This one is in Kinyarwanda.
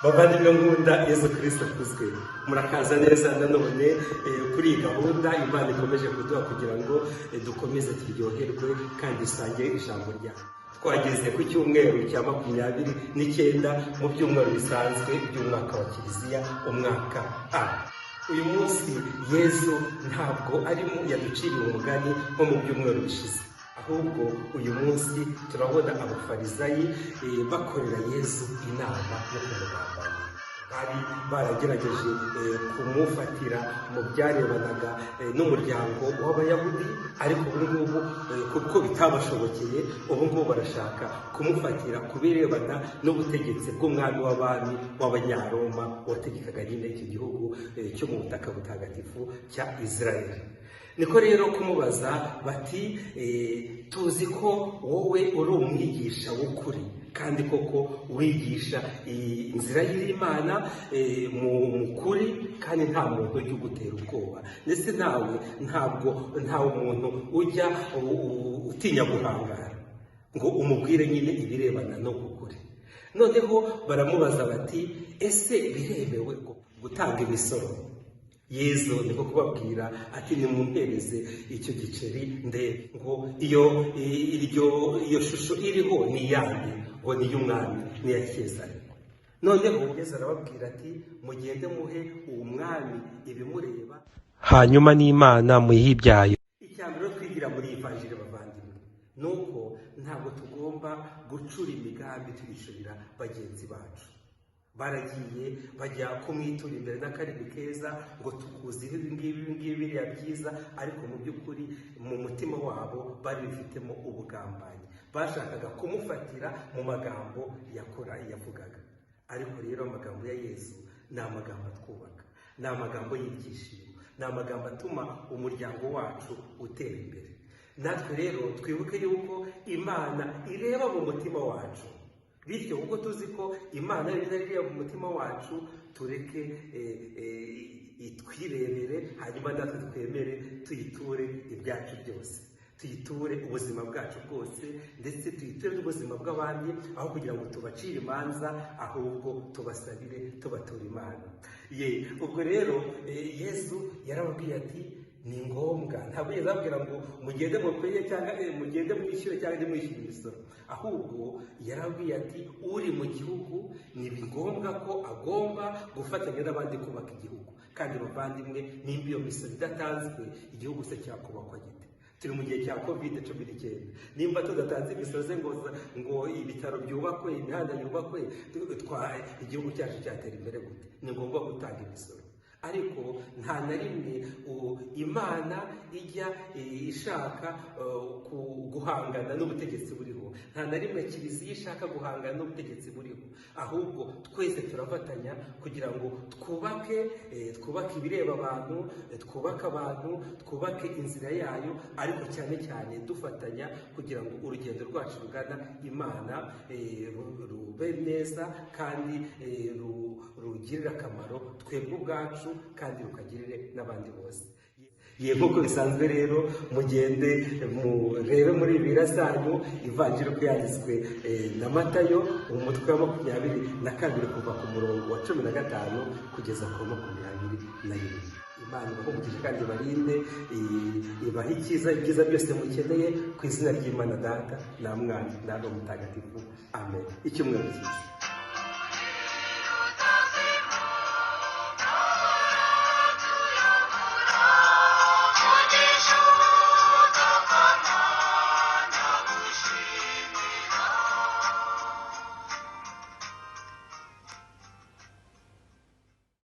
bavandimwe nkunda Yesu Kristo akuzwe, murakaza neza nanone kuri iyi gahunda Imana ikomeje kuduha kugira ngo dukomeze turyoherwe kandi dusange ijambo ryayo. Twageze ku cyumweru cya 29 mu byumweru bisanzwe by'umwaka wa Kiliziya, umwaka A. Uyu munsi Yesu ntabwo arimo yaduciriye umugani nko mu byumweru bishize, ahubwo uyu munsi turabona abafarisayi bakorera Yesu inama yo kumugambanira. Bari baragerageje kumufatira mu byarebanaga n'umuryango w'Abayahudi, ariko ubu ngubu kuko bitabashobokeye, ubu ngubu barashaka kumufatira ku birebana n'ubutegetsi bw'umwami w'abami w'Abanyaroma wategekaga nyine iki gihugu cyo mu butaka butagatifu cya Israeli. Niko rero kumubaza bati tuzi ko wowe uri umwigisha w'ukuri kandi koko wigisha inzira y'Imana mu kuri, kandi nta muntu ujya ugutera ubwoba, ndetse nawe ntawe umuntu ujya utinya guhangara ngo umubwire nyine ibirebana no kukuri. Noneho baramubaza bati ese biremewe gutanga imisoro? Yesu niko kubabwira ati nimumpereze icyo giceri ndebe ngo iyo shusho iriho ni yandi, ngo ni y'umwami, ni ya Kesari. Noneho Yesu arababwira ati mugende muhe uwo mwami ibimureba, hanyuma n'Imana muyihe ibyayo. Icyambere twigira muri iyi vanjiri bavandimwe, nuko ntabwo tugomba gucura imigambi tuyicurira bagenzi bacu. Baragiye bajya kumwitura imbere n'akarimi keza ngo tukuziho ibi biriya byiza, ariko mu by'ukuri mu mutima wabo bari bifitemo ubugambanyi. Bashakaga kumufatira mu magambo yavugaga. Ariko rero amagambo ya Yesu ni amagambo atwubaka, ni amagambo y'ibyishimo, ni amagambo atuma umuryango wacu utera imbere. Natwe rero twibuke yuko Imana ireba mu mutima wacu, bityo ubwo tuzi ko Imana ireba mu mutima wacu, tureke twirebere, hanyuma natwe twemere tuyiture ibyacu byose, tuyiture ubuzima bwacu bwose, ndetse tuyiture n'ubuzima bw'abandi, aho kugira ngo tubacire imanza, ahubwo tubasabire, tubatura Imana. Ubwo rero Yesu yarababwiye ati ni ngombwa, ntabwo yazabwira ngo mugende mukwiriye cyangwa mugende mwishyure cyangwa ntimwishyure imisoro, ahubwo yarabwiye ati uri mu gihugu ni ngombwa ko agomba gufatanya n'abandi kubaka igihugu. Kandi bavandimwe, nimba iyo misoro idatanzwe, igihugu se cyakubakwa gite? Turi mu gihe cya COVID-19, nimba tudatanze imisoro ngo ibitaro byubakwe, imihanda yubakwe, igihugu cyacu cyatera imbere gute? Ni ngombwa gutanga imisoro. Ariko nta na rimwe Imana ijya ishaka guhangana n'ubutegetsi buriho, nta na rimwe Kiliziya ishaka guhangana n'ubutegetsi buriho, ahubwo twese turafatanya kugira ngo twubake ibireba abantu, twubake inzira yayo, ariko cyane cyane dufatanya kugira ngo urugendo rwacu rugana Imana rube neza kandi rugirire akamaro twebwe ubwacu, kandi rukagirire n'abandi bose. Nk'uko bisanzwe rero mugende murebe muri Bibiliya zanyu ivanjiri uko yanditswe na Matayo, umutwe wa 22 kuva ku murongo wa 15 kugeza ku 21. Imana ibahumurije kandi barinde, ibahe ibyiza byose mukeneye, ku izina ry'Imana Data na Mwana na Roho Mutagatifu. Amen. Icyumweru cyiza.